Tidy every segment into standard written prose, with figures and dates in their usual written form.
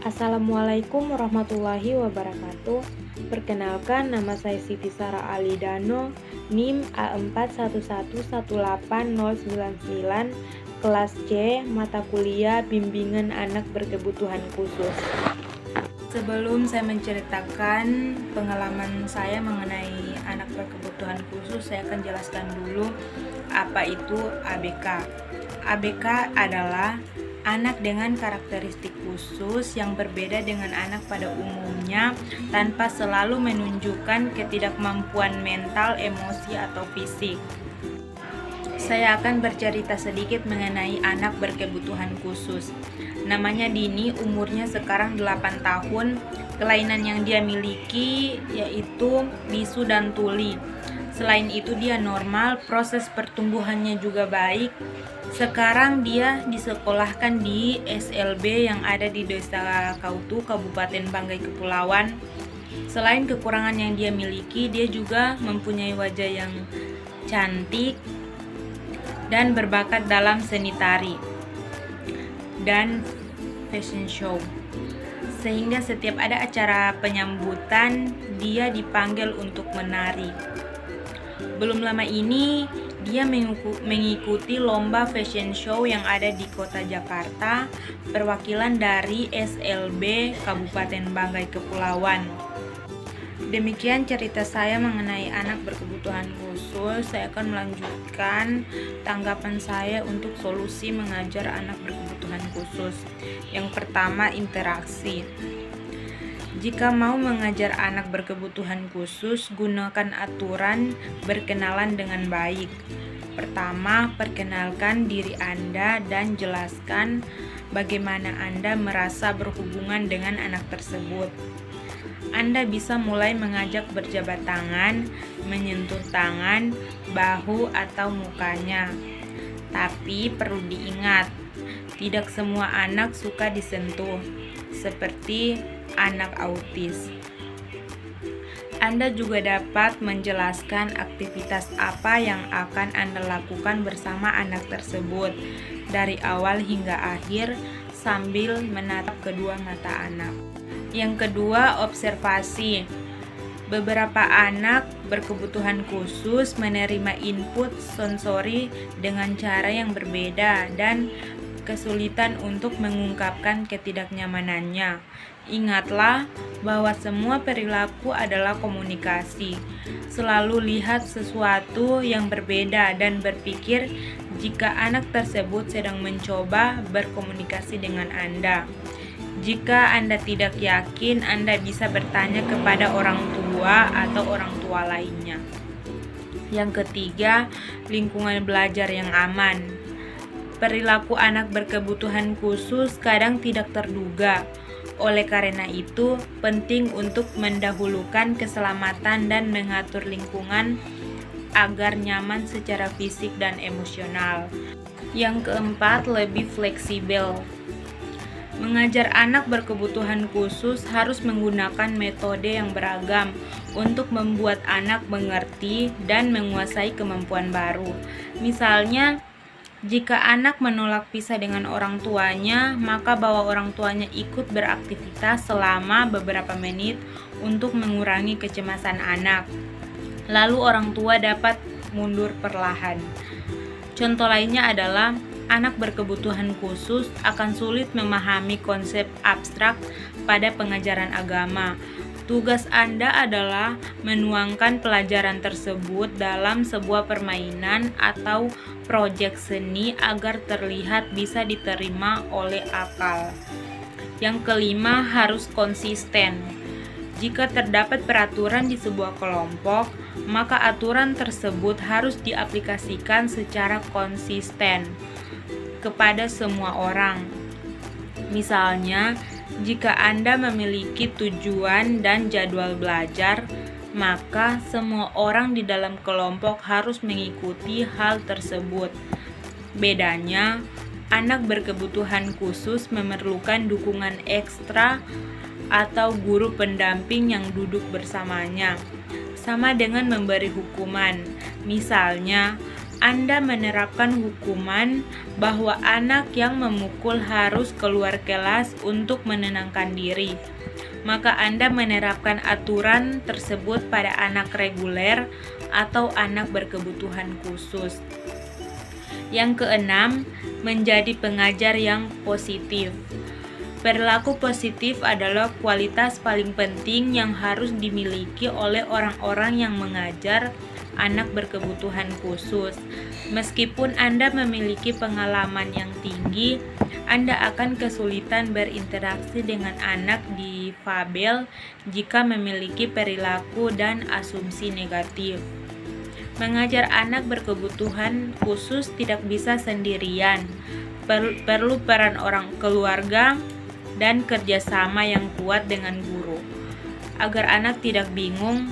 Assalamualaikum warahmatullahi wabarakatuh. Perkenalkan, nama saya Siti Sarah Alidano, NIM A41118099, kelas C, mata kuliah Bimbingan Anak Berkebutuhan Khusus. Sebelum saya menceritakan pengalaman saya mengenai anak berkebutuhan khusus, saya akan jelaskan dulu apa itu ABK. ABK adalah anak dengan karakteristik khusus yang berbeda dengan anak pada umumnya tanpa selalu menunjukkan ketidakmampuan mental, emosi, atau fisik. Saya akan bercerita sedikit mengenai anak berkebutuhan khusus. Namanya Dini, umurnya sekarang 8 tahun. Kelainan yang dia miliki yaitu bisu dan tuli. Selain itu dia normal, proses pertumbuhannya juga baik. Sekarang dia disekolahkan di SLB yang ada di Desa Kautu, Kabupaten Banggai Kepulauan. Selain kekurangan yang dia miliki, dia juga mempunyai wajah yang cantik dan berbakat dalam seni tari dan fashion show. Sehingga setiap ada acara penyambutan, dia dipanggil untuk menari. Belum lama ini dia mengikuti lomba fashion show yang ada di kota Jakarta, perwakilan dari SLB Kabupaten Banggai Kepulauan. Demikian cerita saya mengenai anak berkebutuhan khusus. Saya akan melanjutkan tanggapan saya untuk solusi mengajar anak berkebutuhan khusus. Yang pertama, interaksi. Jika mau mengajar anak berkebutuhan khusus, gunakan aturan berkenalan dengan baik. Pertama, perkenalkan diri Anda dan jelaskan bagaimana Anda merasa berhubungan dengan anak tersebut. Anda bisa mulai mengajak berjabat tangan, menyentuh tangan, bahu, atau mukanya. Tapi perlu diingat, tidak semua anak suka disentuh, seperti anak autis. Anda juga dapat menjelaskan aktivitas apa yang akan Anda lakukan bersama anak tersebut dari awal hingga akhir sambil menatap kedua mata anak. Yang kedua, observasi. Beberapa anak berkebutuhan khusus menerima input sensori dengan cara yang berbeda dan kesulitan untuk mengungkapkan ketidaknyamanannya. Ingatlah bahwa semua perilaku adalah komunikasi. Selalu lihat sesuatu yang berbeda dan berpikir jika anak tersebut sedang mencoba berkomunikasi dengan Anda. Jika Anda tidak yakin, Anda bisa bertanya kepada orang tua atau orang tua lainnya. Yang ketiga, lingkungan belajar yang aman. Perilaku anak berkebutuhan khusus kadang tidak terduga. Oleh karena itu, penting untuk mendahulukan keselamatan dan mengatur lingkungan agar nyaman secara fisik dan emosional. Yang keempat, lebih fleksibel. Mengajar anak berkebutuhan khusus harus menggunakan metode yang beragam untuk membuat anak mengerti dan menguasai kemampuan baru. Misalnya, jika anak menolak pisah dengan orang tuanya, maka bawa orang tuanya ikut beraktivitas selama beberapa menit untuk mengurangi kecemasan anak. Lalu orang tua dapat mundur perlahan. Contoh lainnya adalah anak berkebutuhan khusus akan sulit memahami konsep abstrak pada pengajaran agama. Tugas Anda adalah menuangkan pelajaran tersebut dalam sebuah permainan atau proyek seni agar terlihat bisa diterima oleh akal. Yang kelima, harus konsisten. Jika terdapat peraturan di sebuah kelompok, maka aturan tersebut harus diaplikasikan secara konsisten kepada semua orang. Misalnya, jika Anda memiliki tujuan dan jadwal belajar, maka semua orang di dalam kelompok harus mengikuti hal tersebut. Bedanya, anak berkebutuhan khusus memerlukan dukungan ekstra atau guru pendamping yang duduk bersamanya. Sama dengan memberi hukuman. Misalnya, Anda menerapkan hukuman bahwa anak yang memukul harus keluar kelas untuk menenangkan diri, maka Anda menerapkan aturan tersebut pada anak reguler atau anak berkebutuhan khusus. Yang keenam, menjadi pengajar yang positif. Perilaku positif adalah kualitas paling penting yang harus dimiliki oleh orang-orang yang mengajar anak berkebutuhan khusus. Meskipun Anda memiliki pengalaman yang tinggi, Anda akan kesulitan berinteraksi dengan anak difabel jika memiliki perilaku dan asumsi negatif. Mengajar anak berkebutuhan khusus tidak bisa sendirian. Perlu peran orang keluarga dan kerjasama yang kuat dengan guru. Agar anak tidak bingung,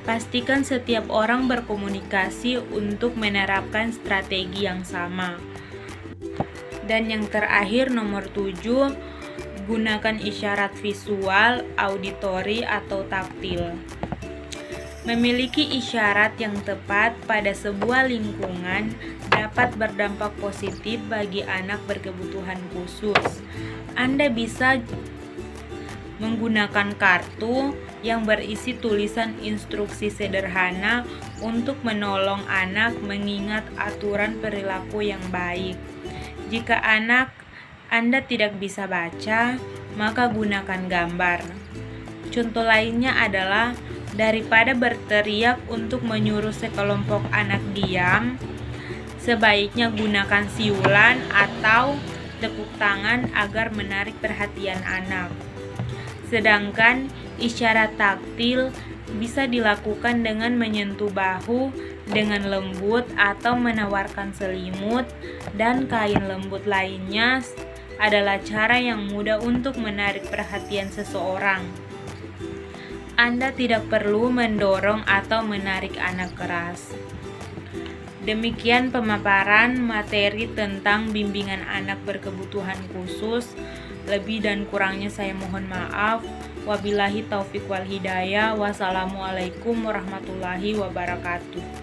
pastikan setiap orang berkomunikasi untuk menerapkan strategi yang sama. Dan yang terakhir, nomor 7, gunakan isyarat visual, auditori, atau taktil. Memiliki isyarat yang tepat pada sebuah lingkungan dapat berdampak positif bagi anak berkebutuhan khusus. Anda bisa menggunakan kartu yang berisi tulisan instruksi sederhana untuk menolong anak mengingat aturan perilaku yang baik. Jika anak Anda tidak bisa baca, maka gunakan gambar. Contoh lainnya adalah daripada berteriak untuk menyuruh sekelompok anak diam, sebaiknya gunakan siulan atau tepuk tangan agar menarik perhatian anak. Sedangkan isyarat taktil bisa dilakukan dengan menyentuh bahu dengan lembut atau menawarkan selimut dan kain lembut lainnya adalah cara yang mudah untuk menarik perhatian seseorang. Anda tidak perlu mendorong atau menarik anak keras. Demikian pemaparan materi tentang bimbingan anak berkebutuhan khusus. Lebih dan kurangnya saya mohon maaf. Wabillahi taufiq wal hidayah. Wassalamualaikum warahmatullahi wabarakatuh.